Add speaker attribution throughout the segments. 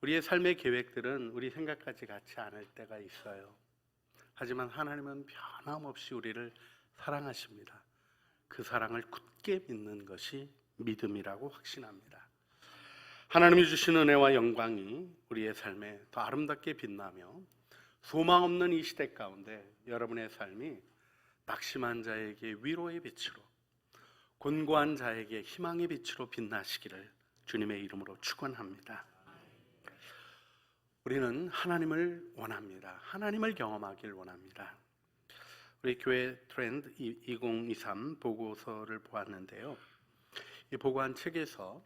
Speaker 1: 우리의 삶의 계획들은 우리 생각까지 같지 않을 때가 있어요. 하지만 하나님은 변함없이 우리를 사랑하십니다. 그 사랑을 굳게 믿는 것이 믿음이라고 확신합니다. 하나님이 주신 은혜와 영광이 우리의 삶에 더 아름답게 빛나며 소망 없는 이 시대 가운데 여러분의 삶이 낙심한 자에게 위로의 빛으로, 곤고한 자에게 희망의 빛으로 빛나시기를 주님의 이름으로 축원합니다. 우리는 하나님을 원합니다. 하나님을 경험하길 원합니다. 우리 교회 트렌드 2023 보고서를 보았는데요. 이 보고한 책에서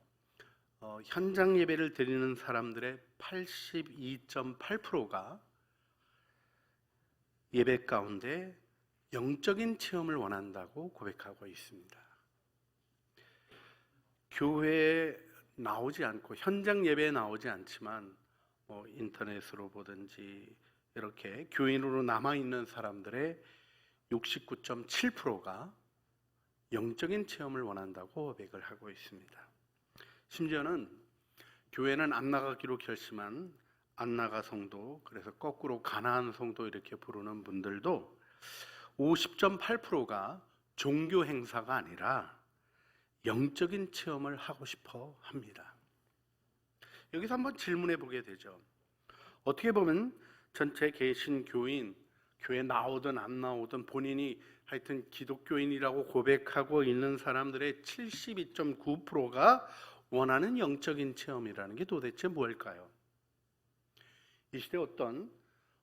Speaker 1: 현장 예배를 드리는 사람들의 82.8%가 예배 가운데 영적인 체험을 원한다고 고백하고 있습니다. 교회에 나오지 않고 현장 예배에 나오지 않지만 인터넷으로 보든지 이렇게 교인으로 남아있는 사람들의 69.7%가 영적인 체험을 원한다고 고백을 하고 있습니다. 심지어는 교회는 안 나가기로 결심한 안 나가 성도, 그래서 거꾸로 가나안 성도 이렇게 부르는 분들도 50.8%가 종교 행사가 아니라 영적인 체험을 하고 싶어 합니다. 여기서 한번 질문해 보게 되죠. 어떻게 보면 전체 계신 교인, 교회 나오든 안 나오든 본인이 하여튼 기독교인이라고 고백하고 있는 사람들의 72.9%가 원하는 영적인 체험이라는 게 도대체 뭘까요? 이 시대에 어떤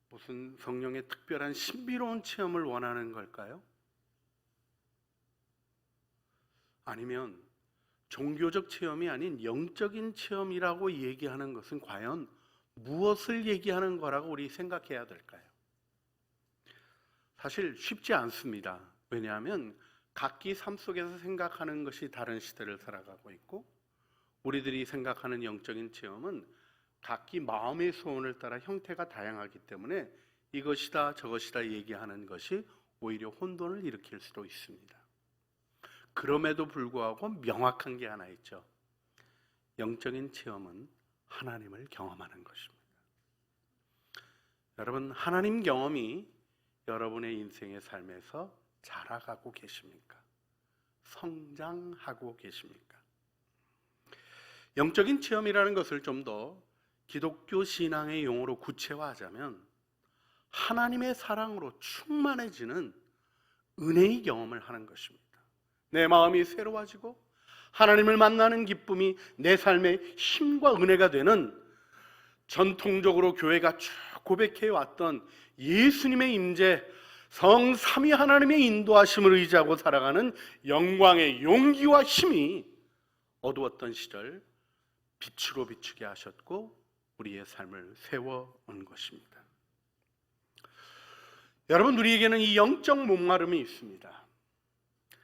Speaker 1: 무슨 성령의 특별한 신비로운 체험을 원하는 걸까요? 아니면 종교적 체험이 아닌 영적인 체험이라고 얘기하는 것은 과연 무엇을 얘기하는 거라고 우리 생각해야 될까요? 사실 쉽지 않습니다. 왜냐하면 각기 삶 속에서 생각하는 것이 다른 시대를 살아가고 있고, 우리들이 생각하는 영적인 체험은 각기 마음의 소원을 따라 형태가 다양하기 때문에 이것이다 저것이다 얘기하는 것이 오히려 혼돈을 일으킬 수도 있습니다. 그럼에도 불구하고 명확한 게 하나 있죠. 영적인 체험은 하나님을 경험하는 것입니다. 여러분, 하나님 경험이 여러분의 인생의 삶에서 자라가고 계십니까? 성장하고 계십니까? 영적인 체험이라는 것을 좀 더 기독교 신앙의 용어로 구체화하자면 하나님의 사랑으로 충만해지는 은혜의 경험을 하는 것입니다. 내 마음이 새로워지고 하나님을 만나는 기쁨이 내 삶의 힘과 은혜가 되는, 전통적으로 교회가 쭉 고백해왔던 예수님의 임재, 성삼위 하나님의 인도하심을 의지하고 살아가는 영광의 용기와 힘이 어두웠던 시절 빛으로 비추게 하셨고 우리의 삶을 세워온 것입니다. 여러분, 우리에게는 이 영적 목마름이 있습니다.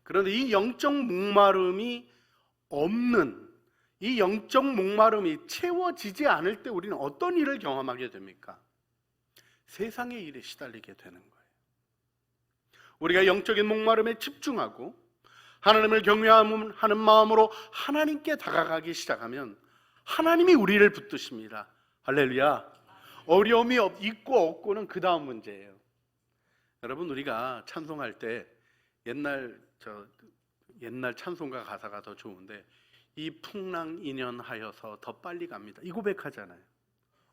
Speaker 1: 그런데 이 영적 목마름이 없는, 이 영적 목마름이 채워지지 않을 때 우리는 어떤 일을 경험하게 됩니까? 세상의 일에 시달리게 되는 거예요. 우리가 영적인 목마름에 집중하고 하나님을 경외하는 마음으로 하나님께 다가가기 시작하면 하나님이 우리를 붙드십니다. 할렐루야. 어려움이 있고 없고는 그 다음 문제예요. 여러분, 우리가 찬송할 때 옛날 찬송가 가사가 더 좋은데, 이 풍랑 인연하여서 더 빨리 갑니다, 이 고백하잖아요.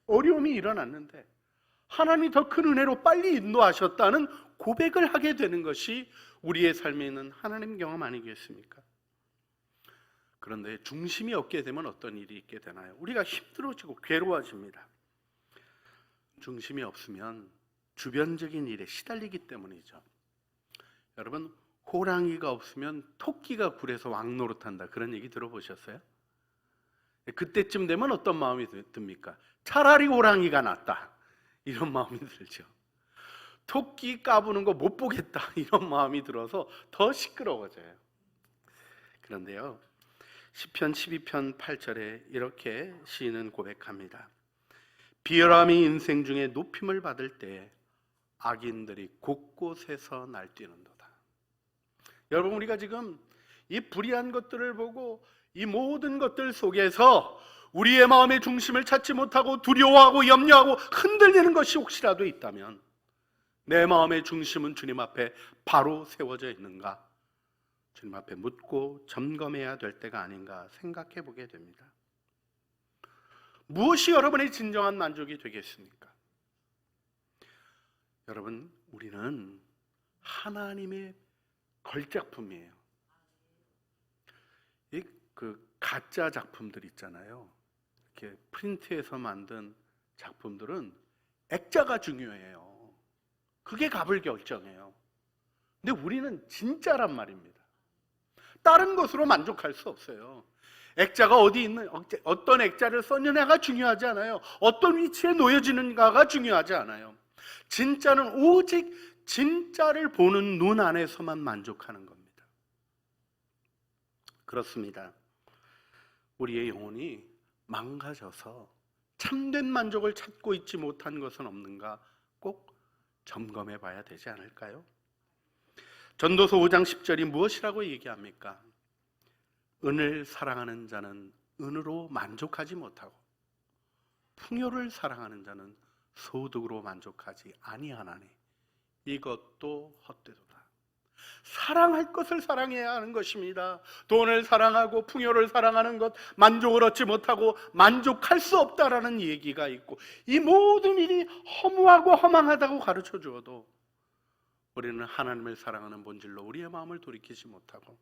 Speaker 1: 어려움이 일어났는데 하나님이 더 큰 은혜로 빨리 인도하셨다는 고백을 하게 되는 것이 우리의 삶에 있는 하나님 경험 아니겠습니까? 그런데 중심이 없게 되면 어떤 일이 있게 되나요? 우리가 힘들어지고 괴로워집니다. 중심이 없으면 주변적인 일에 시달리기 때문이죠. 여러분, 호랑이가 없으면 토끼가 굴에서 왕노릇한다, 그런 얘기 들어보셨어요? 그때쯤 되면 어떤 마음이 듭니까? 차라리 호랑이가 낫다, 이런 마음이 들죠. 토끼 까부는 거 못 보겠다, 이런 마음이 들어서 더 시끄러워져요. 그런데요, 시편 12편 8절에 이렇게 시인은 고백합니다. 비열함이 인생 중에 높임을 받을 때 악인들이 곳곳에서 날뛰는도다. 여러분, 우리가 지금 이 불의한 것들을 보고 이 모든 것들 속에서 우리의 마음의 중심을 찾지 못하고 두려워하고 염려하고 흔들리는 것이 혹시라도 있다면 내 마음의 중심은 주님 앞에 바로 세워져 있는가? 주님 앞에 묻고 점검해야 될 때가 아닌가 생각해 보게 됩니다. 무엇이 여러분의 진정한 만족이 되겠습니까? 여러분, 우리는 하나님의 걸작품이에요. 그 가짜 작품들 있잖아요. 이렇게 프린트해서 만든 작품들은 액자가 중요해요. 그게 값을 결정해요. 근데 우리는 진짜란 말입니다. 다른 것으로 만족할 수 없어요. 액자가 어디 있는, 어떤 액자를 썼느냐가 중요하지 않아요. 어떤 위치에 놓여지는가가 중요하지 않아요. 진짜는 오직 진짜를 보는 눈 안에서만 만족하는 겁니다. 그렇습니다. 우리의 영혼이 망가져서 참된 만족을 찾고 있지 못한 것은 없는가 꼭 점검해 봐야 되지 않을까요? 전도서 5장 10절이 무엇이라고 얘기합니까? 은을 사랑하는 자는 은으로 만족하지 못하고 풍요를 사랑하는 자는 소득으로 만족하지 아니하나니 이것도 헛되도다. 사랑할 것을 사랑해야 하는 것입니다. 돈을 사랑하고 풍요를 사랑하는 것, 만족을 얻지 못하고 만족할 수 없다라는 얘기가 있고, 이 모든 일이 허무하고 허망하다고 가르쳐 주어도 우리는 하나님을 사랑하는 본질로 우리의 마음을 돌이키지 못하고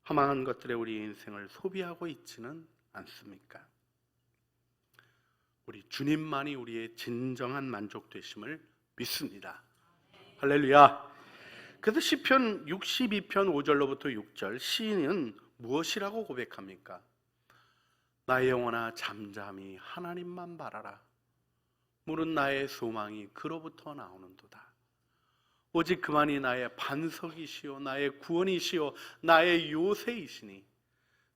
Speaker 1: 허망한 것들에 우리의 인생을 소비하고 있지는 않습니까? 우리 주님만이 우리의 진정한 만족 되심을 믿습니다. 할렐루야. 그래서 시편 62편 5절로부터 6절 시인은 무엇이라고 고백합니까? 나의 영혼아 잠잠히 하나님만 바라라. 물은 나의 소망이 그로부터 나오는도다. 오직 그만이 나의 반석이시요 나의 구원이시요 나의 요새이시니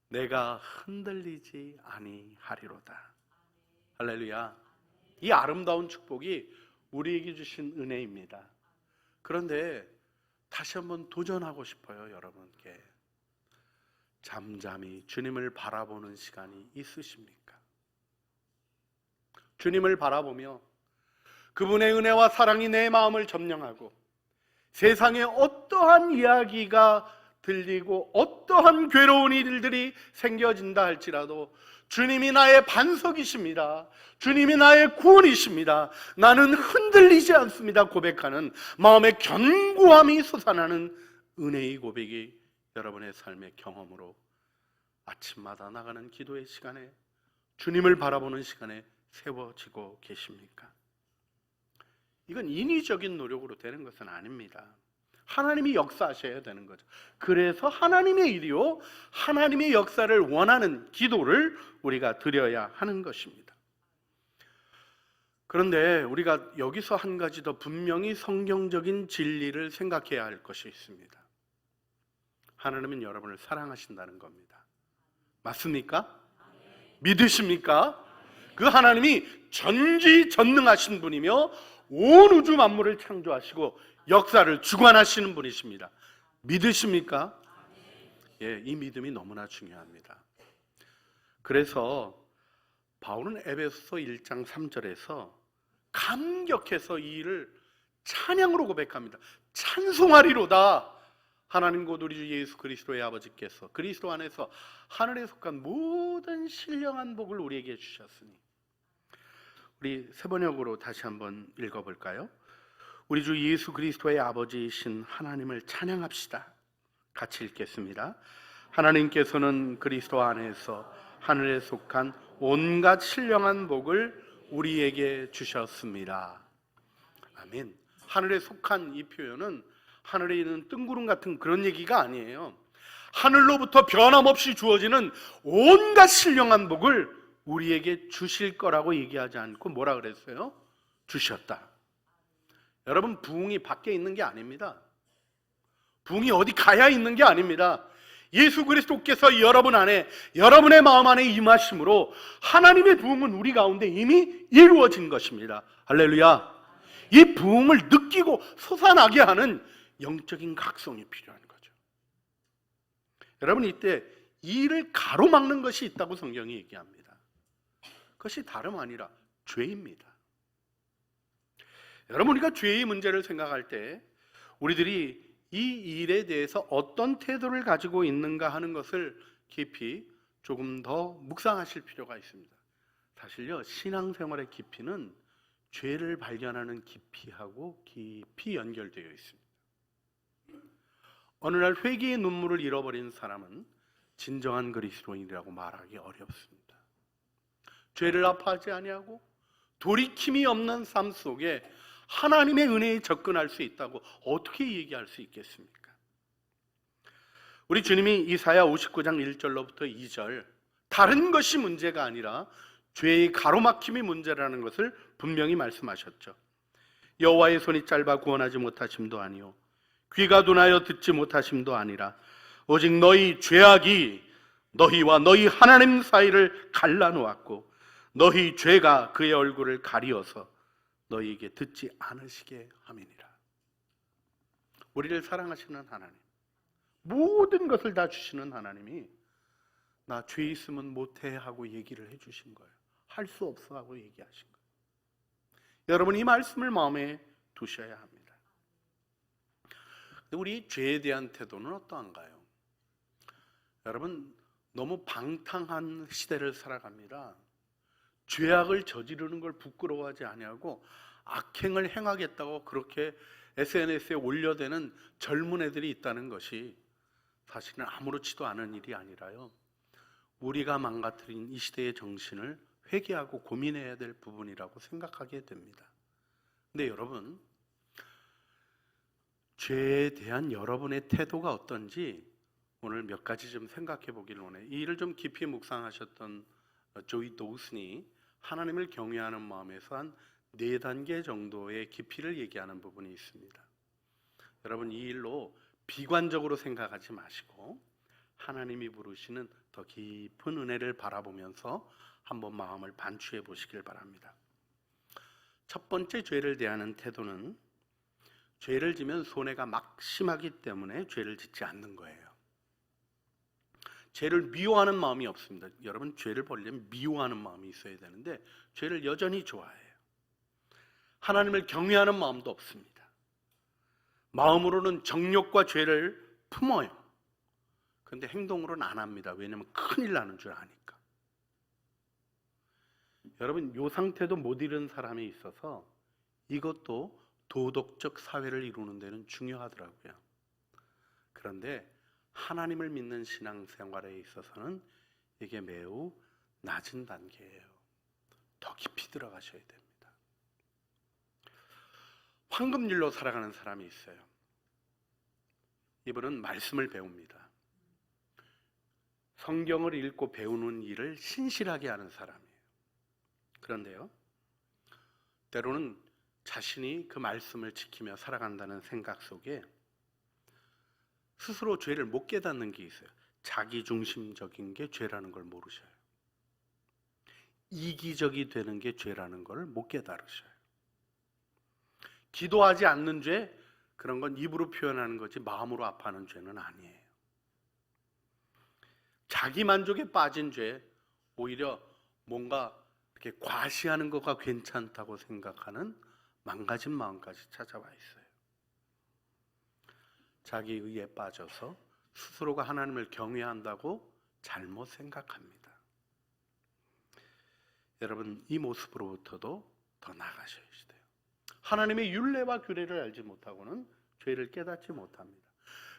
Speaker 1: 내가 흔들리지 아니하리로다. 할렐루야. 이 아름다운 축복이 우리에게 주신 은혜입니다. 그런데 다시 한번 도전하고 싶어요. 여러분께 잠잠히 주님을 바라보는 시간이 있으십니까? 주님을 바라보며 그분의 은혜와 사랑이 내 마음을 점령하고 세상에 어떠한 이야기가 들리고 어떠한 괴로운 일들이 생겨진다 할지라도 주님이 나의 반석이십니다. 주님이 나의 구원이십니다. 나는 흔들리지 않습니다. 고백하는 마음의 견고함이 솟아나는 은혜의 고백이 여러분의 삶의 경험으로 아침마다 나가는 기도의 시간에 주님을 바라보는 시간에 세워지고 계십니까? 이건 인위적인 노력으로 되는 것은 아닙니다. 하나님이 역사하셔야 되는 거죠. 그래서 하나님의 일이요 하나님의 역사를 원하는 기도를 우리가 드려야 하는 것입니다. 그런데 우리가 여기서 한 가지 더 분명히 성경적인 진리를 생각해야 할 것이 있습니다. 하나님은 여러분을 사랑하신다는 겁니다. 맞습니까? 믿으십니까? 그 하나님이 전지전능하신 분이며 온 우주 만물을 창조하시고 역사를 주관하시는 분이십니다. 믿으십니까? 예, 이 믿음이 너무나 중요합니다. 그래서 바울은 에베소서 1장 3절에서 감격해서 이 일을 찬양으로 고백합니다. 찬송하리로다. 하나님 곧 우리 주 예수 그리스도의 아버지께서 그리스도 안에서 하늘에 속한 모든 신령한 복을 우리에게 주셨으니. 우리 세번역으로 다시 한번 읽어볼까요? 우리 주 예수 그리스도의 아버지이신 하나님을 찬양합시다. 같이 읽겠습니다. 하나님께서는 그리스도 안에서 하늘에 속한 온갖 신령한 복을 우리에게 주셨습니다. 아멘. 하늘에 속한 이 표현은 하늘에 있는 뜬구름 같은 그런 얘기가 아니에요. 하늘로부터 변함없이 주어지는 온갖 신령한 복을 우리에게 주실 거라고 얘기하지 않고 뭐라 그랬어요? 주셨다. 여러분, 부흥이 밖에 있는 게 아닙니다. 부흥이 어디 가야 있는 게 아닙니다. 예수 그리스도께서 여러분 안에, 여러분의 마음 안에 임하심으로 하나님의 부흥은 우리 가운데 이미 이루어진 것입니다. 할렐루야. 이 부흥을 느끼고 솟아나게 하는 영적인 각성이 필요한 거죠. 여러분, 이때 이 일을 가로막는 것이 있다고 성경이 얘기합니다. 그것이 다름 아니라 죄입니다. 여러분, 우리가 죄의 문제를 생각할 때 우리들이 이 일에 대해서 어떤 태도를 가지고 있는가 하는 것을 깊이 조금 더 묵상하실 필요가 있습니다. 사실요, 신앙생활의 깊이는 죄를 발견하는 깊이하고 깊이 연결되어 있습니다. 어느 날 회개의 눈물을 잃어버린 사람은 진정한 그리스도인이라고 말하기 어렵습니다. 죄를 아파하지 아니하고 돌이킴이 없는 삶 속에 하나님의 은혜에 접근할 수 있다고 어떻게 얘기할 수 있겠습니까? 우리 주님이 이사야 59장 1절로부터 2절, 다른 것이 문제가 아니라 죄의 가로막힘이 문제라는 것을 분명히 말씀하셨죠. 여호와의 손이 짧아 구원하지 못하심도 아니요 귀가 둔하여 듣지 못하심도 아니라 오직 너희 죄악이 너희와 너희 하나님 사이를 갈라놓았고 너희 죄가 그의 얼굴을 가리어서 너희에게 듣지 않으시게 함이니라. 우리를 사랑하시는 하나님, 모든 것을 다 주시는 하나님이 나 죄 있으면 못해 하고 얘기를 해주신 거예요. 할 수 없어 하고 얘기하신 거예요. 여러분, 이 말씀을 마음에 두셔야 합니다. 우리 죄에 대한 태도는 어떠한가요? 여러분, 너무 방탕한 시대를 살아갑니다. 죄악을 저지르는 걸 부끄러워하지 아니하고 악행을 행하겠다고 그렇게 SNS에 올려대는 젊은 애들이 있다는 것이 사실은 아무렇지도 않은 일이 아니라요, 우리가 망가뜨린 이 시대의 정신을 회개하고 고민해야 될 부분이라고 생각하게 됩니다. 근데 여러분, 죄에 대한 여러분의 태도가 어떤지 오늘 몇 가지 좀 생각해 보길 원해요. 이 일을 좀 깊이 묵상하셨던 조이 도우슨이 하나님을 경외하는 마음에서 한 4단계 정도의 깊이를 얘기하는 부분이 있습니다. 여러분, 이 일로 비관적으로 생각하지 마시고 하나님이 부르시는 더 깊은 은혜를 바라보면서 한번 마음을 반추해 보시길 바랍니다. 첫 번째, 죄를 대하는 태도는 죄를 지면 손해가 막심하기 때문에 죄를 짓지 않는 거예요. 죄를 미워하는 마음이 없습니다. 여러분, 죄를 벌리면 미워하는 마음이 있어야 되는데 죄를 여전히 좋아해요. 하나님을 경외하는 마음도 없습니다. 마음으로는 정욕과 죄를 품어요. 그런데 행동으로는 안 합니다. 왜냐하면 큰일 나는 줄 아니까. 여러분, 이 상태도 못 이룬 사람이 있어서 이것도 도덕적 사회를 이루는 데는 중요하더라고요. 그런데 하나님을 믿는 신앙생활에 있어서는 이게 매우 낮은 단계예요. 더 깊이 들어가셔야 됩니다. 황금률로 살아가는 사람이 있어요. 이분은 말씀을 배웁니다. 성경을 읽고 배우는 일을 신실하게 하는 사람이에요. 그런데요, 때로는 자신이 그 말씀을 지키며 살아간다는 생각 속에 스스로 죄를 못 깨닫는 게 있어요. 자기중심적인 게 죄라는 걸 모르셔요. 이기적이 되는 게 죄라는 걸 못 깨달으셔요. 기도하지 않는 죄, 그런 건 입으로 표현하는 거지 마음으로 아파하는 죄는 아니에요. 자기 만족에 빠진 죄, 오히려 뭔가 이렇게 과시하는 것가 괜찮다고 생각하는 망가진 마음까지 찾아와 있어요. 자기 의에 빠져서 스스로가 하나님을 경외한다고 잘못 생각합니다. 여러분, 이 모습으로부터도 더 나아가셔야 돼요. 하나님의 율례와 규례를 알지 못하고는 죄를 깨닫지 못합니다.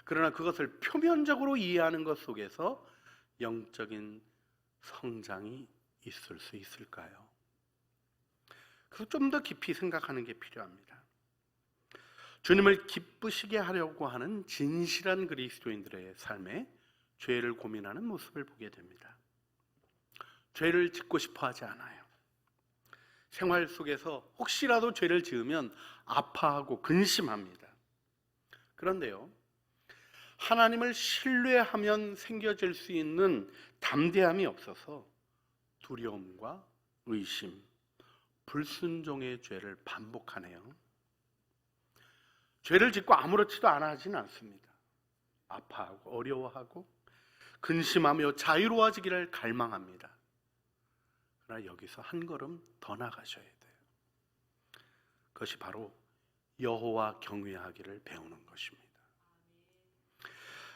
Speaker 1: 그러나 그것을 표면적으로 이해하는 것 속에서 영적인 성장이 있을 수 있을까요? 그래서 좀 더 깊이 생각하는 게 필요합니다. 주님을 기쁘시게 하려고 하는 진실한 그리스도인들의 삶에 죄를 고민하는 모습을 보게 됩니다. 죄를 짓고 싶어 하지 않아요. 생활 속에서 혹시라도 죄를 지으면 아파하고 근심합니다. 그런데요, 하나님을 신뢰하면 생겨질 수 있는 담대함이 없어서 두려움과 의심, 불순종의 죄를 반복하네요. 죄를 짓고 아무렇지도 않아 하지는 않습니다. 아파하고 어려워하고 근심하며 자유로워지기를 갈망합니다. 그러나 여기서 한 걸음 더 나가셔야 돼요. 그것이 바로 여호와 경외하기를 배우는 것입니다.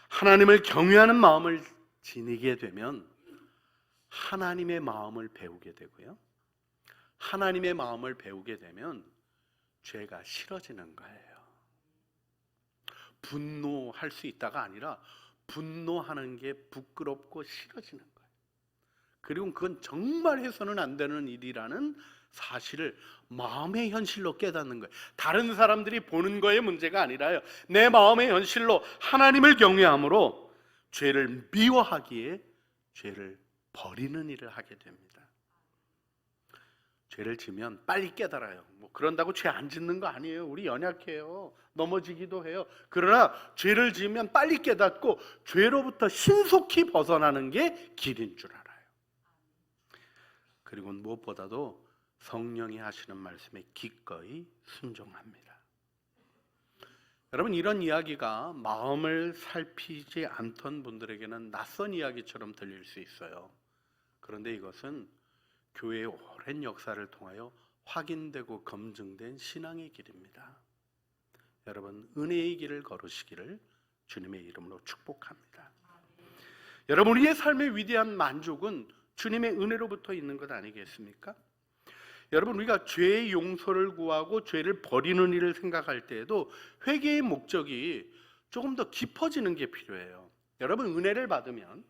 Speaker 1: 하나님을 경외하는 마음을 지니게 되면 하나님의 마음을 배우게 되고요, 하나님의 마음을 배우게 되면 죄가 싫어지는 거예요. 분노할 수 있다가 아니라 분노하는 게 부끄럽고 싫어지는 거예요. 그리고 그건 정말 해서는 안 되는 일이라는 사실을 마음의 현실로 깨닫는 거예요. 다른 사람들이 보는 거의 문제가 아니라요, 내 마음의 현실로 하나님을 경외함으로 죄를 미워하기에 죄를 버리는 일을 하게 됩니다. 죄를 지면 빨리 깨달아요. 그런다고 죄 안 짓는 거 아니에요. 우리 연약해요. 넘어지기도 해요. 그러나 죄를 지으면 빨리 깨닫고 죄로부터 신속히 벗어나는 게 길인 줄 알아요. 그리고 무엇보다도 성령이 하시는 말씀에 기꺼이 순종합니다. 여러분, 이런 이야기가 마음을 살피지 않던 분들에게는 낯선 이야기처럼 들릴 수 있어요. 그런데 이것은 교회의 오랜 역사를 통하여 확인되고 검증된 신앙의 길입니다. 여러분, 은혜의 길을 걸으시기를 주님의 이름으로 축복합니다. 여러분, 우리의 삶의 위대한 만족은 주님의 은혜로부터 있는 것 아니겠습니까? 여러분, 우리가 죄의 용서를 구하고 죄를 버리는 일을 생각할 때에도 회개의 목적이 조금 더 깊어지는 게 필요해요. 여러분, 은혜를 받으면,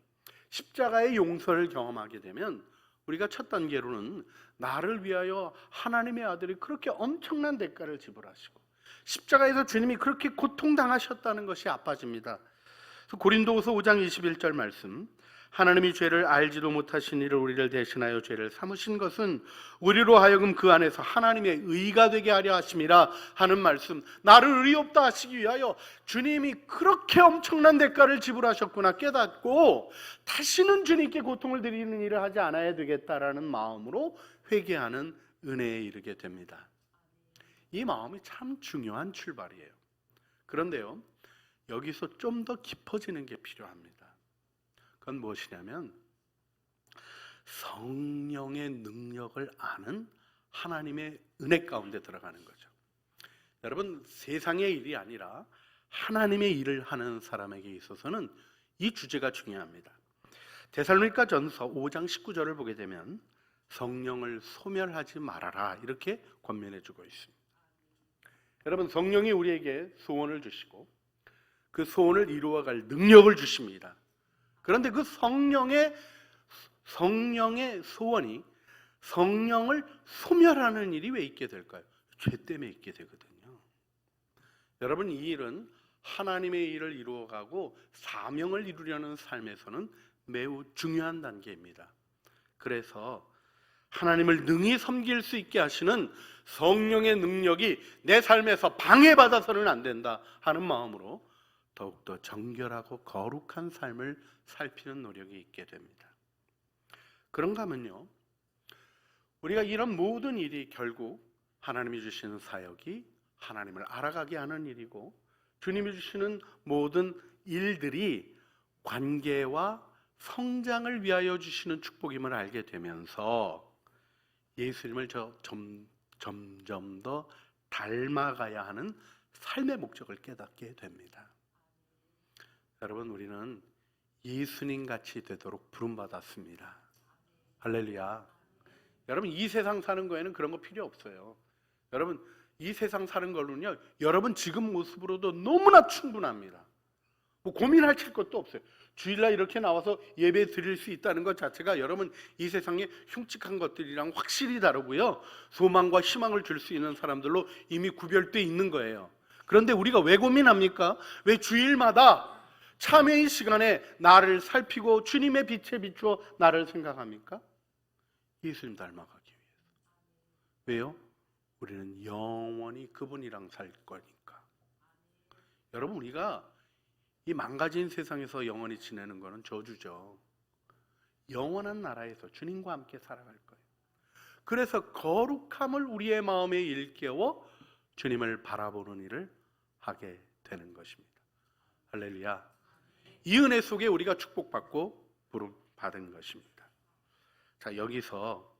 Speaker 1: 십자가의 용서를 경험하게 되면 우리가 첫 단계로는 나를 위하여 하나님의 아들이 그렇게 엄청난 대가를 지불하시고 십자가에서 주님이 그렇게 고통당하셨다는 것이 아파집니다. 고린도후서 5장 21절 말씀, 하나님이 죄를 알지도 못하신 이를 우리를 대신하여 죄를 삼으신 것은 우리로 하여금 그 안에서 하나님의 의가 되게 하려 하심이라 하는 말씀, 나를 의롭다 없다 하시기 위하여 주님이 그렇게 엄청난 대가를 지불하셨구나 깨닫고 다시는 주님께 고통을 드리는 일을 하지 않아야 되겠다라는 마음으로 회개하는 은혜에 이르게 됩니다. 이 마음이 참 중요한 출발이에요. 그런데요, 여기서 좀 더 깊어지는 게 필요합니다. 그건 무엇이냐면 성령의 능력을 아는 하나님의 은혜 가운데 들어가는 거죠. 여러분, 세상의 일이 아니라 하나님의 일을 하는 사람에게 있어서는 이 주제가 중요합니다. 데살로니가전서 5장 19절을 보게 되면 성령을 소멸하지 말아라 이렇게 권면해 주고 있습니다. 여러분, 성령이 우리에게 소원을 주시고 그 소원을 이루어갈 능력을 주십니다. 그런데 그 성령의 소원이 성령을 소멸하는 일이 왜 있게 될까요? 죄 때문에 있게 되거든요. 여러분, 이 일은 하나님의 일을 이루어가고 사명을 이루려는 삶에서는 매우 중요한 단계입니다. 그래서 하나님을 능히 섬길 수 있게 하시는 성령의 능력이 내 삶에서 방해받아서는 안 된다 하는 마음으로 더욱더 정결하고 거룩한 삶을 살피는 노력이 있게 됩니다. 그런가 하면요, 우리가 이런 모든 일이 결국 하나님이 주시는 사역이 하나님을 알아가게 하는 일이고 주님이 주시는 모든 일들이 관계와 성장을 위하여 주시는 축복임을 알게 되면서 예수님을 점점 더 닮아가야 하는 삶의 목적을 깨닫게 됩니다. 여러분, 우리는 예수님 같이 되도록 부름받았습니다. 할렐루야. 여러분, 이 세상 사는 거에는 그런 거 필요 없어요. 여러분, 이 세상 사는 걸로는요, 여러분 지금 모습으로도 너무나 충분합니다. 고민할 것도 없어요. 주일날 이렇게 나와서 예배 드릴 수 있다는 것 자체가 여러분 이 세상의 흉측한 것들이랑 확실히 다르고요, 소망과 희망을 줄 수 있는 사람들로 이미 구별되어 있는 거예요. 그런데 우리가 왜 고민합니까? 왜 주일마다 참회의 시간에 나를 살피고 주님의 빛에 비추어 나를 생각합니까? 예수님 닮아가기 위해서. 왜요? 우리는 영원히 그분이랑 살 거니까. 여러분, 우리가 이 망가진 세상에서 영원히 지내는 것은 저주죠. 영원한 나라에서 주님과 함께 살아갈 거예요. 그래서 거룩함을 우리의 마음에 일깨워 주님을 바라보는 일을 하게 되는 것입니다. 할렐루야. 이 은혜 속에 우리가 축복받고 부름받은 것입니다. 자, 여기서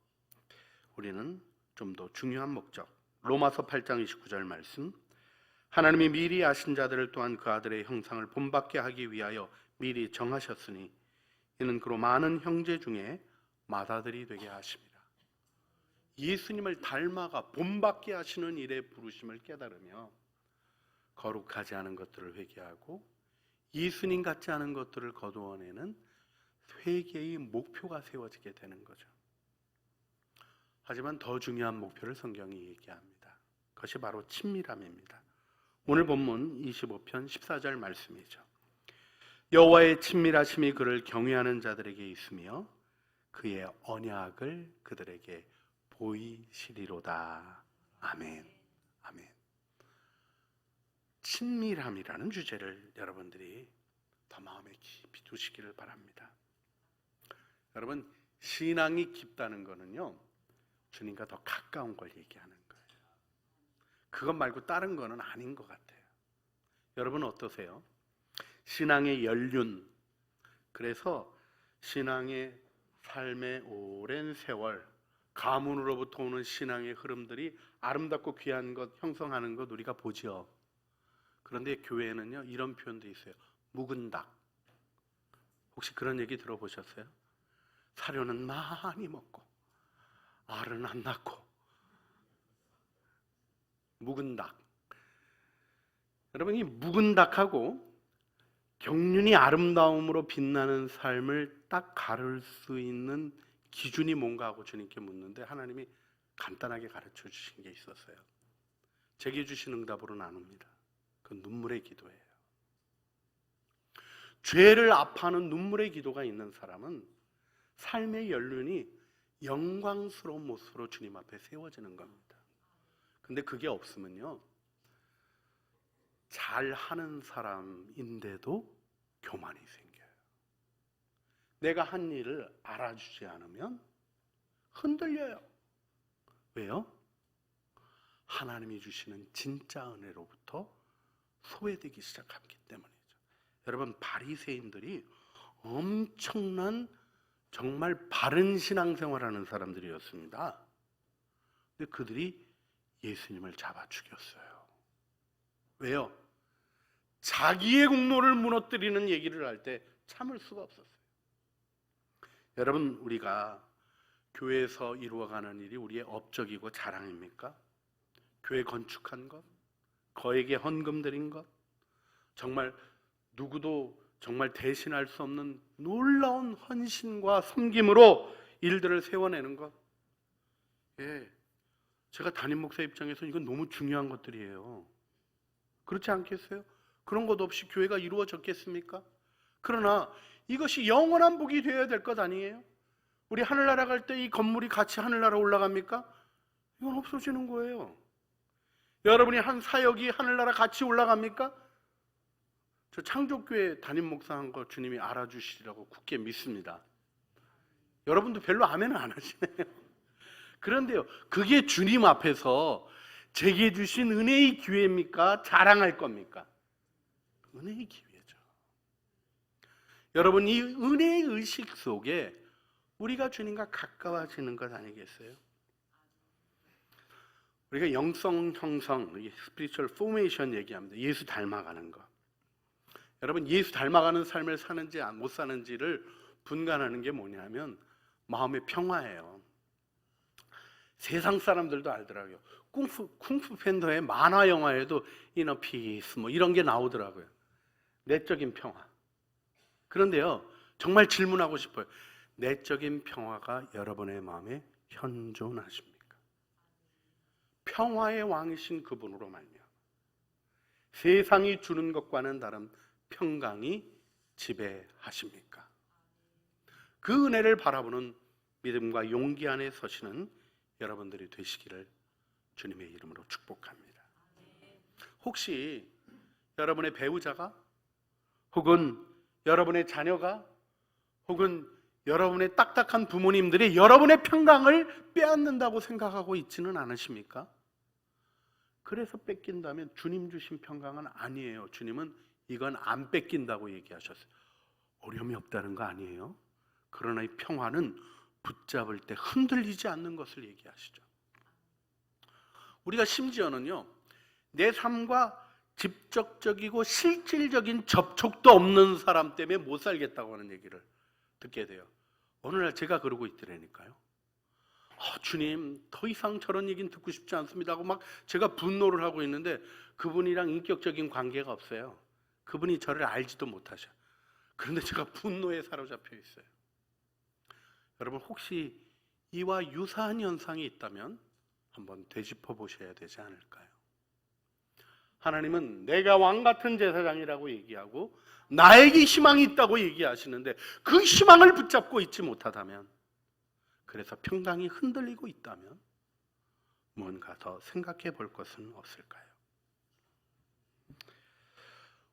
Speaker 1: 우리는 좀 더 중요한 목적, 로마서 8장 29절 말씀, 하나님이 미리 아신 자들을 또한 그 아들의 형상을 본받게 하기 위하여 미리 정하셨으니 이는 그로 많은 형제 중에 맏아들이 되게 하십니다. 예수님을 닮아가 본받게 하시는 일에 부르심을 깨달으며 거룩하지 않은 것들을 회개하고 예수님 같지 않은 것들을 거두어내는 회개의 목표가 세워지게 되는 거죠. 하지만 더 중요한 목표를 성경이 얘기합니다. 그것이 바로 친밀함입니다. 오늘 본문 25편 14절 말씀이죠. 여호와의 친밀하심이 그를 경외하는 자들에게 있으며 그의 언약을 그들에게 보이시리로다. 아멘. 아멘. 친밀함이라는 주제를 여러분들이 더 마음에 깊이 두시기를 바랍니다. 여러분, 신앙이 깊다는 거는요, 주님과 더 가까운 걸 얘기하는 거예요. 그것 말고 다른 거는 아닌 것 같아요. 여러분 어떠세요? 신앙의 연륜, 그래서 신앙의 삶의 오랜 세월, 가문으로부터 오는 신앙의 흐름들이 아름답고 귀한 것, 형성하는 것 우리가 보죠. 그런데 교회에는요, 이런 표현도 있어요. 묵은 닭. 혹시 그런 얘기 들어보셨어요? 사료는 많이 먹고 알은 안 낳고 묵은 닭. 여러분, 이 묵은 닭하고 경륜이 아름다움으로 빛나는 삶을 딱 가를 수 있는 기준이 뭔가 하고 주님께 묻는데 하나님이 간단하게 가르쳐 주신 게 있었어요. 제게 주신 응답으로 나눕니다. 그건 눈물의 기도예요. 죄를 아파하는 눈물의 기도가 있는 사람은 삶의 연륜이 영광스러운 모습으로 주님 앞에 세워지는 겁니다. 근데 그게 없으면요, 잘하는 사람인데도 교만이 생겨요. 내가 한 일을 알아주지 않으면 흔들려요. 왜요? 하나님이 주시는 진짜 은혜로부터 소외되기 시작하기 때문이죠. 여러분, 바리새인들이 엄청난 정말 바른 신앙생활하는 사람들이었습니다. 근데 그들이 예수님을 잡아 죽였어요. 왜요? 자기의 공로를 무너뜨리는 얘기를 할 때 참을 수가 없었어요. 여러분, 우리가 교회에서 이루어가는 일이 우리의 업적이고 자랑입니까? 교회 건축한 것, 거액의 헌금 드린 것, 정말 누구도 정말 대신할 수 없는 놀라운 헌신과 섬김으로 일들을 세워내는 것. 예, 제가 담임 목사 입장에서 이건 너무 중요한 것들이에요. 그렇지 않겠어요? 그런 것 없이 교회가 이루어졌겠습니까? 그러나 이것이 영원한 복이 되어야 될 것 아니에요? 우리 하늘나라 갈 때 이 건물이 같이 하늘나라 올라갑니까? 이건 없어지는 거예요. 여러분이 한 사역이 하늘나라 같이 올라갑니까? 저 창조교회 담임 목사한 거 주님이 알아주시리라고 굳게 믿습니다. 여러분도 별로 아멘을 안 하시네요. 그런데요, 그게 주님 앞에서 제게 주신 은혜의 기회입니까? 자랑할 겁니까? 은혜의 기회죠. 여러분, 이 은혜의 의식 속에 우리가 주님과 가까워지는 것 아니겠어요? 우리가 영성 형성, 스피리추얼 포메이션 얘기합니다. 예수 닮아가는 거. 여러분, 예수 닮아가는 삶을 사는지 못 사는지를 분간하는 게 뭐냐면 마음의 평화예요. 세상 사람들도 알더라고요. 쿵푸 팬더의 만화 영화에도 이너 피스 뭐 이런 게 나오더라고요. 내적인 평화. 그런데요, 정말 질문하고 싶어요. 내적인 평화가 여러분의 마음에 현존하십니까? 평화의 왕이신 그분으로 말미암아 세상이 주는 것과는 다른 평강이 지배하십니까? 그 은혜를 바라보는 믿음과 용기 안에 서시는 여러분들이 되시기를 주님의 이름으로 축복합니다. 혹시 여러분의 배우자가, 혹은 여러분의 자녀가, 혹은 여러분의 딱딱한 부모님들이 여러분의 평강을 빼앗는다고 생각하고 있지는 않으십니까? 그래서 뺏긴다면 주님 주신 평강은 아니에요. 주님은 이건 안 뺏긴다고 얘기하셨어요. 어려움이 없다는 거 아니에요. 그러나 이 평화는 붙잡을 때 흔들리지 않는 것을 얘기하시죠. 우리가 심지어는요, 내 삶과 직접적이고 실질적인 접촉도 없는 사람 때문에 못 살겠다고 하는 얘기를 듣게 돼요. 어느 날 제가 그러고 있더라니까요. 주님, 더 이상 저런 얘기는 듣고 싶지 않습니다 하고 막 제가 분노를 하고 있는데 그분이랑 인격적인 관계가 없어요. 그분이 저를 알지도 못하셔. 그런데 제가 분노에 사로잡혀 있어요. 여러분, 혹시 이와 유사한 현상이 있다면 한번 되짚어 보셔야 되지 않을까요? 하나님은 내가 왕 같은 제사장이라고 얘기하고 나에게 희망이 있다고 얘기하시는데 그 희망을 붙잡고 있지 못하다면, 그래서 평강이 흔들리고 있다면 뭔가 더 생각해 볼 것은 없을까요?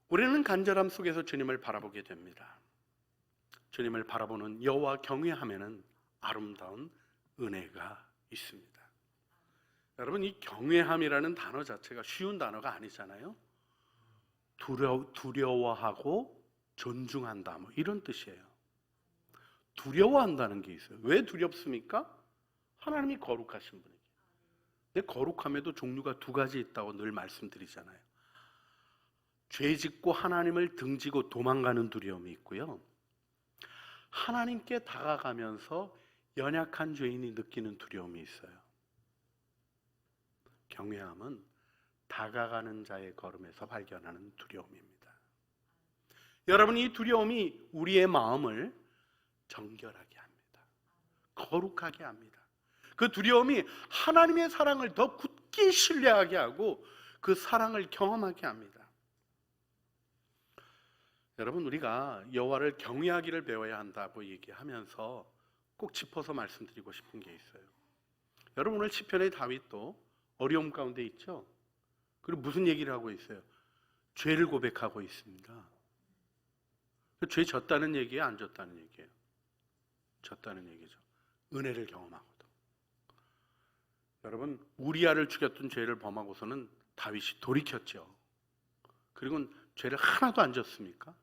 Speaker 1: 우리는 간절함 속에서 주님을 바라보게 됩니다. 주님을 바라보는 여호와 경외함에는 아름다운 은혜가 있습니다. 여러분, 이 경외함이라는 단어 자체가 쉬운 단어가 아니잖아요. 두려워하고 존중한다, 뭐 이런 뜻이에요. 두려워한다는 게 있어요. 왜 두렵습니까? 하나님이 거룩하신 분이에요. 근데 거룩함에도 종류가 두 가지 있다고 늘 말씀드리잖아요. 죄 짓고 하나님을 등지고 도망가는 두려움이 있고요, 하나님께 다가가면서 연약한 죄인이 느끼는 두려움이 있어요. 경외함은 다가가는 자의 걸음에서 발견하는 두려움입니다. 여러분, 이 두려움이 우리의 마음을 정결하게 합니다. 거룩하게 합니다. 그 두려움이 하나님의 사랑을 더 굳게 신뢰하게 하고 그 사랑을 경험하게 합니다. 여러분, 우리가 여호와를 경외하기를 배워야 한다고 얘기하면서 꼭 짚어서 말씀드리고 싶은 게 있어요. 여러분, 오늘 시편의 다윗도 어려움 가운데 있죠? 그리고 무슨 얘기를 하고 있어요? 죄를 고백하고 있습니다. 죄 졌다는 얘기예요? 안 졌다는 얘기예요? 졌다는 얘기죠. 은혜를 경험하고도. 여러분, 우리아를 죽였던 죄를 범하고서는 다윗이 돌이켰죠. 그리고 죄를 하나도 안 졌습니까?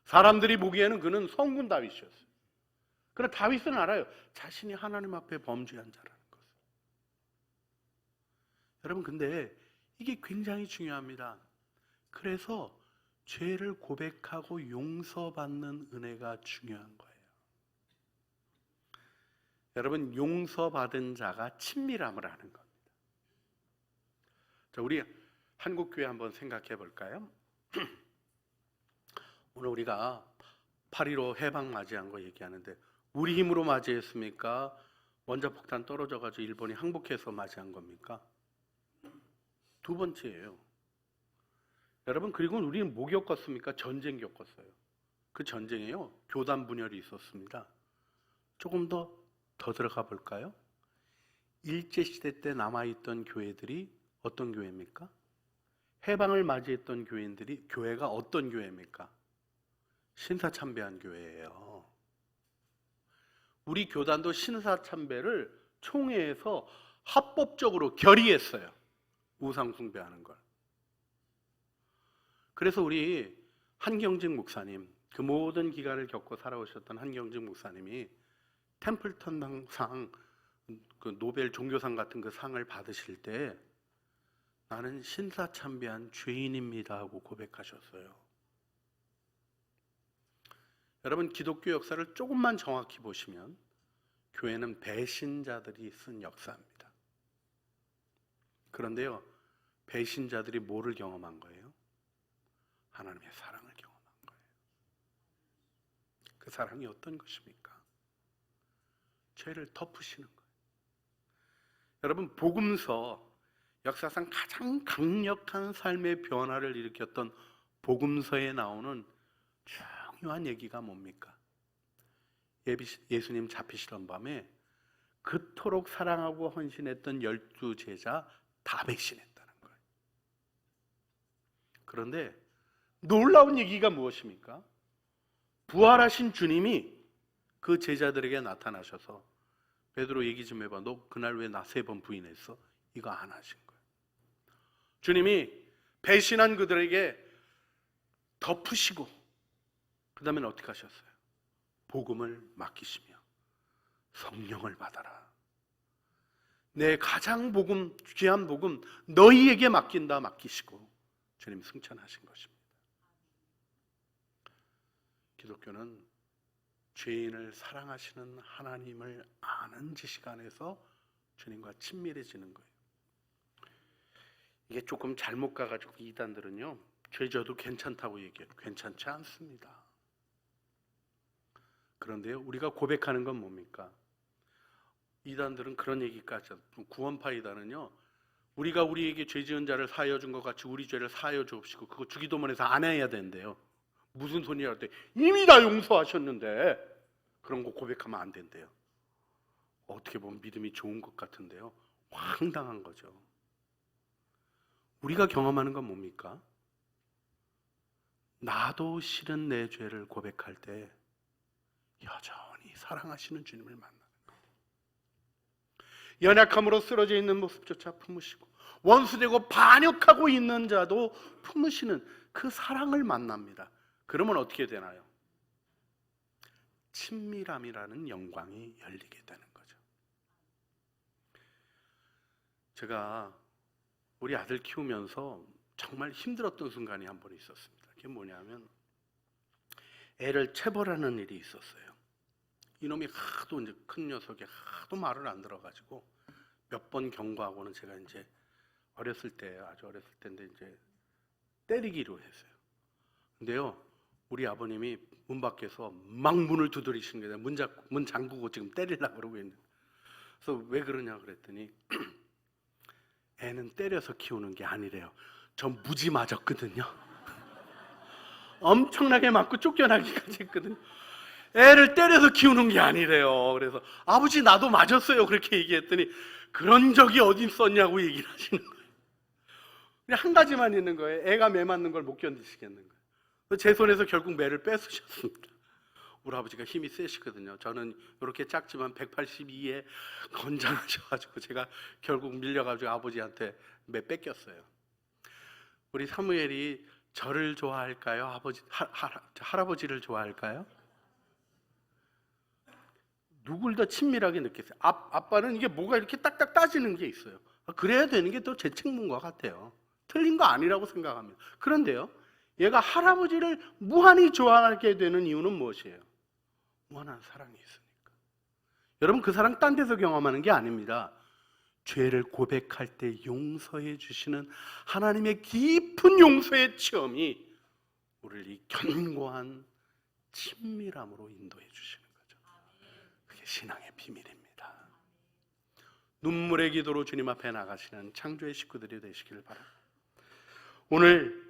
Speaker 1: 사람들이 보기에는 그는 성군 다윗이었어요. 그러나 다윗은 알아요. 자신이 하나님 앞에 범죄한 자라는 것을. 여러분, 근데 이게 굉장히 중요합니다. 그래서 죄를 고백하고 용서받는 은혜가 중요한 거예요. 여러분, 용서받은 자가 친밀함을 아는 겁니다. 자, 우리 한국교회 한번 생각해 볼까요? 오늘 우리가 8.15 해방 맞이한 거 얘기하는데 우리 힘으로 맞이했습니까? 원자폭탄 떨어져가지고 일본이 항복해서 맞이한 겁니까? 두 번째예요. 여러분, 그리고 우리는 뭐 겪었습니까? 전쟁 겪었어요. 그 전쟁에요, 교단 분열이 있었습니다. 조금 더 들어가 볼까요? 일제시대 때 남아있던 교회들이 어떤 교회입니까? 해방을 맞이했던 교회가 어떤 교회입니까? 신사참배한 교회예요. 우리 교단도 신사참배를 총회에서 합법적으로 결의했어요. 우상 숭배하는 걸. 그래서 우리 한경직 목사님, 그 모든 기간을 겪고 살아오셨던 한경직 목사님이 템플턴 상, 그 노벨 종교상 같은 그 상을 받으실 때 나는 신사참배한 죄인입니다 하고 고백하셨어요. 여러분, 기독교 역사를 조금만 정확히 보시면 교회는 배신자들이 쓴 역사입니다. 그런데요, 배신자들이 뭐를 경험한 거예요? 하나님의 사랑을 경험한 거예요. 그 사랑이 어떤 것입니까? 죄를 덮으시는 거예요. 여러분, 복음서, 역사상 가장 강력한 삶의 변화를 일으켰던 복음서에 나오는 중요한 얘기가 뭡니까? 예수님 잡히시던 밤에 그토록 사랑하고 헌신했던 12제자 다 배신했다는 거예요. 그런데 놀라운 얘기가 무엇입니까? 부활하신 주님이 그 제자들에게 나타나셔서 베드로 얘기 좀 해봐. 너 그날 왜 나 3번 부인했어? 이거 안 하신 거예요. 주님이 배신한 그들에게 덮으시고 그 다음에는 어떻게 하셨어요? 복음을 맡기시며 성령을 받아라. 내 가장 귀한 복음 너희에게 맡긴다 맡기시고 주님 승천하신 것입니다. 기독교는 죄인을 사랑하시는 하나님을 아는 지식 안에서 주님과 친밀해지는 거예요. 이게 조금 잘못 가가지고 이단들은요, 죄 져도 괜찮다고 얘기해요. 괜찮지 않습니다. 그런데요, 우리가 고백하는 건 뭡니까? 이단들은 그런 얘기까지, 구원파 이단은요, 우리가 우리에게 죄 지은 자를 사하여 준 것 같이 우리 죄를 사하여 주옵시고 그거 주기도문에서 안 해야 된대요. 무슨 소리야? 이미 다 용서하셨는데 그런 거 고백하면 안 된대요. 어떻게 보면 믿음이 좋은 것 같은데요, 황당한 거죠. 우리가 경험하는 건 뭡니까? 나도 싫은 내 죄를 고백할 때 여전히 사랑하시는 주님을 만나는 거예요. 연약함으로 쓰러져 있는 모습조차 품으시고 원수되고 반역하고 있는 자도 품으시는 그 사랑을 만납니다. 그러면 어떻게 되나요? 친밀함이라는 영광이 열리게 되는 거죠. 제가 우리 아들 키우면서 정말 힘들었던 순간이 한 번 있었습니다. 그게 뭐냐면 애를 체벌하는 일이 있었어요. 이놈이 하도 이제 큰 녀석이 하도 말을 안 들어가지고 몇 번 경고하고는 제가 이제 어렸을 때, 아주 어렸을 때인데 이제 때리기로 했어요. 근데요, 우리 아버님이 문 밖에서 막 문을 두드리시는 거예요. 문 잠그고 지금 때리려고 그러고 있는. 그래서 왜 그러냐 그랬더니 애는 때려서 키우는 게 아니래요. 전 무지 맞았거든요. 엄청나게 맞고 쫓겨나기까지 했거든요. 애를 때려서 키우는 게 아니래요. 그래서 아버지 나도 맞았어요 그렇게 얘기했더니 그런 적이 어디 있었냐고 얘기를 하시는 거예요. 그냥 한 가지만 있는 거예요. 애가 매 맞는 걸 못 견디시겠는 거예요. 제 손에서 결국 매를 뺏으셨습니다. 우리 아버지가 힘이 세시거든요. 저는 이렇게 작지만 182에 건장하셔가지고 제가 결국 밀려가지고 아버지한테 매 뺏겼어요. 우리 사무엘이 저를 좋아할까요? 할아버지를 좋아할까요? 누굴 더 친밀하게 느꼈어요? 아빠는 이게 뭐가 이렇게 딱딱 따지는 게 있어요. 그래야 되는 게 또 제 책무인 것 같아요. 틀린 거 아니라고 생각합니다. 그런데요, 얘가 할아버지를 무한히 좋아하게 되는 이유는 무엇이에요? 무한한 사랑이 있으니까. 여러분, 그 사랑 딴 데서 경험하는 게 아닙니다. 죄를 고백할 때 용서해 주시는 하나님의 깊은 용서의 체험이 우리를 이 견고한 친밀함으로 인도해 주시는 거죠. 그게 신앙의 비밀입니다. 눈물의 기도로 주님 앞에 나가시는 창조의 식구들이 되시기를 바랍니다. 오늘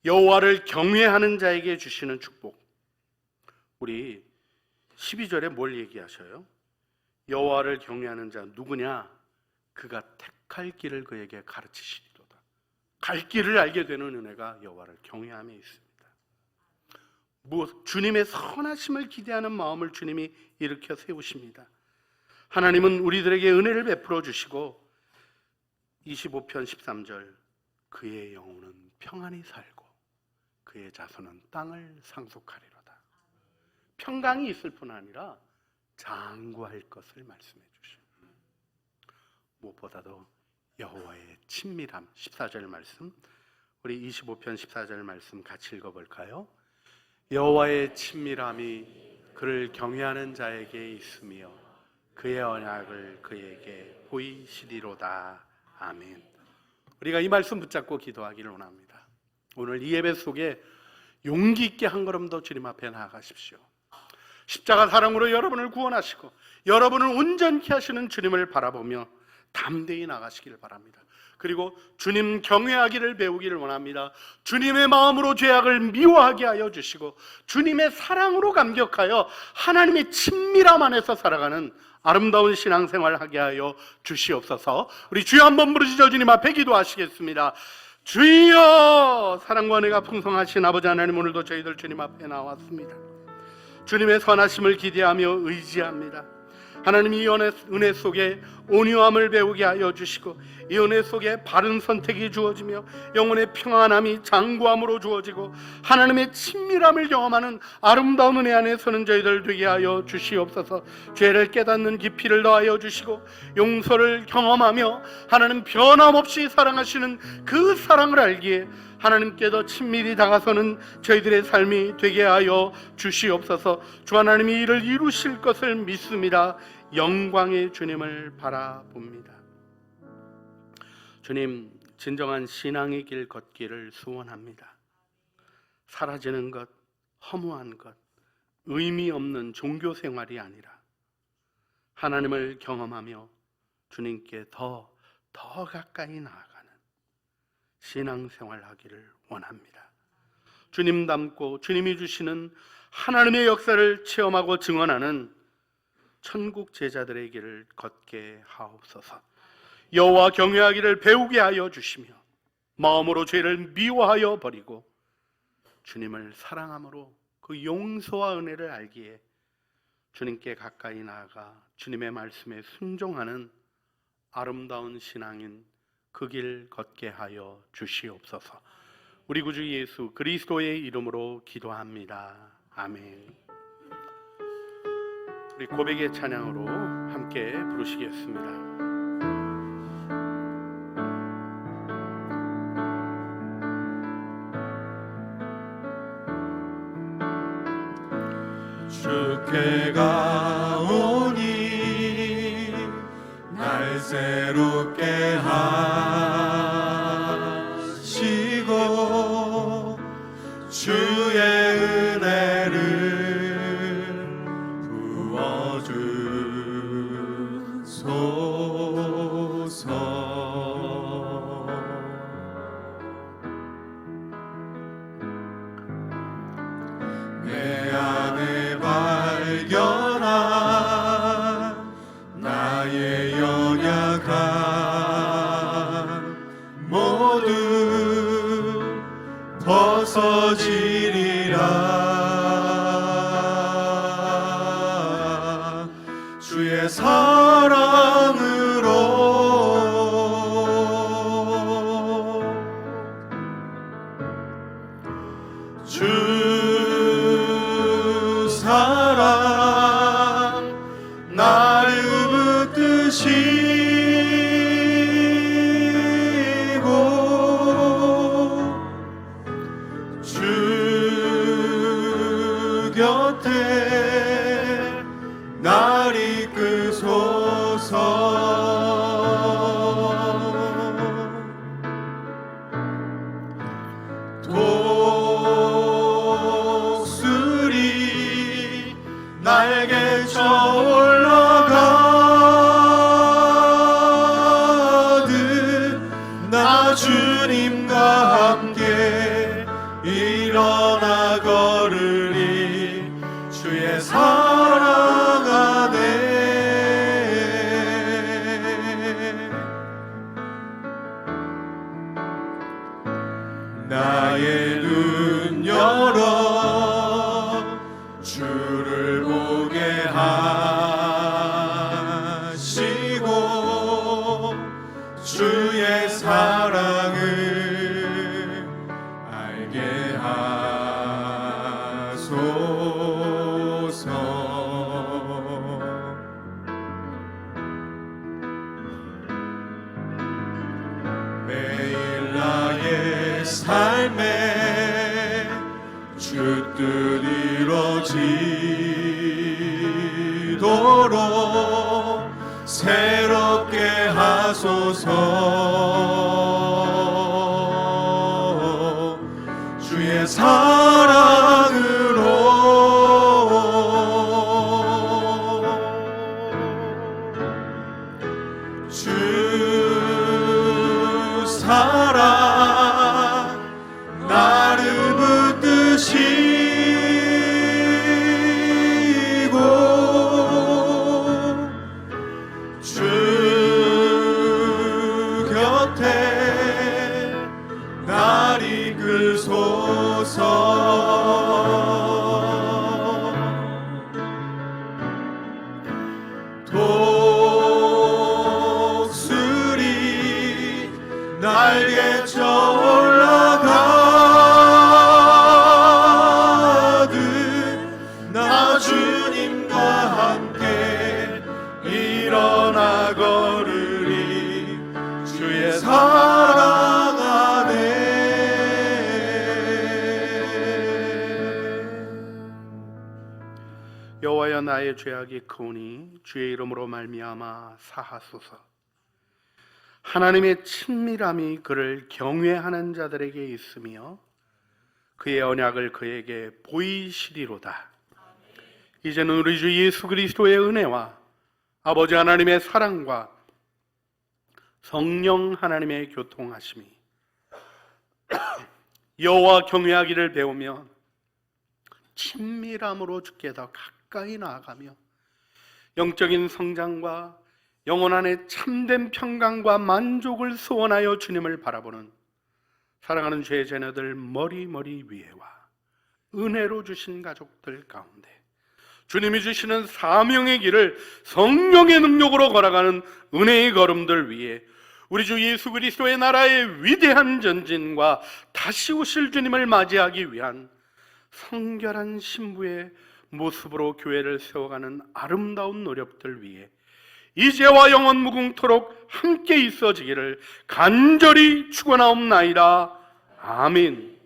Speaker 1: 여호와를 경외하는 자에게 주시는 축복, 우리 12절에 뭘 얘기하셔요? 여호와를 경외하는 자 누구냐? 그가 택할 길을 그에게 가르치시리로다. 갈 길을 알게 되는 은혜가 여호와를 경외함에 있습니다. 주님의 선하심을 기대하는 마음을 주님이 일으켜 세우십니다. 하나님은 우리들에게 은혜를 베풀어 주시고 25편 13절 그의 영혼은 평안히 살고 그의 자손은 땅을 상속하리로다. 평강이 있을 뿐 아니라 장구할 것을 말씀해 주십니다. 무엇보다도 여호와의 친밀함, 14절 말씀, 우리 25편 14절 말씀 같이 읽어볼까요? 여호와의 친밀함이 그를 경외하는 자에게 있으며 그의 언약을 그에게 보이시리로다. 아멘. 우리가 이 말씀 붙잡고 기도하기를 원합니다. 오늘 이 예배 속에 용기 있게 한 걸음 더 주님 앞에 나아가십시오. 십자가 사랑으로 여러분을 구원하시고 여러분을 온전케 하시는 주님을 바라보며 담대히 나가시기를 바랍니다. 그리고 주님 경외하기를 배우기를 원합니다. 주님의 마음으로 죄악을 미워하게 하여 주시고 주님의 사랑으로 감격하여 하나님의 친밀함 안에서 살아가는 아름다운 신앙생활 하게 하여 주시옵소서. 우리 주여 한번 부르시죠. 주님 앞에 기도하시겠습니다. 주여, 사랑과 은혜가 풍성하신 아버지 하나님, 오늘도 저희들 주님 앞에 나왔습니다. 주님의 선하심을 기대하며 의지합니다. 하나님, 이 은혜 속에 온유함을 배우게 하여 주시고 이 은혜 속에 바른 선택이 주어지며 영혼의 평안함이 장구함으로 주어지고 하나님의 친밀함을 경험하는 아름다운 은혜 안에 서는 저희들 되게 하여 주시옵소서. 죄를 깨닫는 깊이를 더하여 주시고 용서를 경험하며 하나님 변함없이 사랑하시는 그 사랑을 알기에 하나님께 더 친밀히 다가서는 저희들의 삶이 되게 하여 주시옵소서. 주 하나님이 이를 이루실 것을 믿습니다. 영광의 주님을 바라봅니다. 주님, 진정한 신앙의 길 걷기를 소원합니다. 사라지는 것, 허무한 것, 의미 없는 종교 생활이 아니라 하나님을 경험하며 주님께 더 가까이 나아가는 신앙생활 하기를 원합니다. 주님 닮고 주님이 주시는 하나님의 역사를 체험하고 증언하는 천국 제자들의 길을 걷게 하옵소서. 여호와 경외하기를 배우게 하여 주시며 마음으로 죄를 미워하여 버리고 주님을 사랑함으로 그 용서와 은혜를 알기에 주님께 가까이 나아가 주님의 말씀에 순종하는 아름다운 신앙인 그 길 걷게 하여 주시옵소서. 우리 구주 예수 그리스도의 이름으로 기도합니다. 아멘. 우리 고백의 찬양으로 함께 부르시겠습니다.
Speaker 2: 주께 가오니 날 새롭게 하시고 주의 은혜를 부어주소서. 내 안에 발견한 나의 연약함 모두 벗어지리라. 주의 사랑으로 주 사랑 나를 붙드시고 주 곁에 날 이끄소서. 독수리 날개쳐 올라가듯 나 주님과 함께 일어나 걸으리. 주의 사랑 안에 나의 눈 열어 주를 보게 하시고 주의 사랑을 알게 하소서. 매일 나의 삶에 주 뜻 이루어지도록 새롭게 하소서. 주의 사랑으로 주 사랑 나를 붙드시고 주 곁에 날 이끌소서. 독수리 날개쳐 올라가듯 나 주님과 함께 일어나 걸으리 주의 사랑 안에.
Speaker 1: 여호와여, 나의 죄악이 크오니 주의 이름으로 말미암아 사하소서. 하나님의 친밀함이 그를 경외하는 자들에게 있으며 그의 언약을 그에게 보이시리로다. 이제는 우리 주 예수 그리스도의 은혜와 아버지 하나님의 사랑과 성령 하나님의 교통하심이 여호와 경외하기를 배우며 친밀함으로 주께 더 가까이 나아가며 영적인 성장과 영혼 안에 참된 평강과 만족을 소원하여 주님을 바라보는 사랑하는 죄 자녀들 머리 위에와 은혜로 주신 가족들 가운데 주님이 주시는 사명의 길을 성령의 능력으로 걸어가는 은혜의 걸음들 위에 우리 주 예수 그리스도의 나라의 위대한 전진과 다시 오실 주님을 맞이하기 위한 성결한 신부의 모습으로 교회를 세워가는 아름다운 노력들 위해 이제와 영원 무궁토록 함께 있어지기를 간절히 축원하옵나이다. 아멘.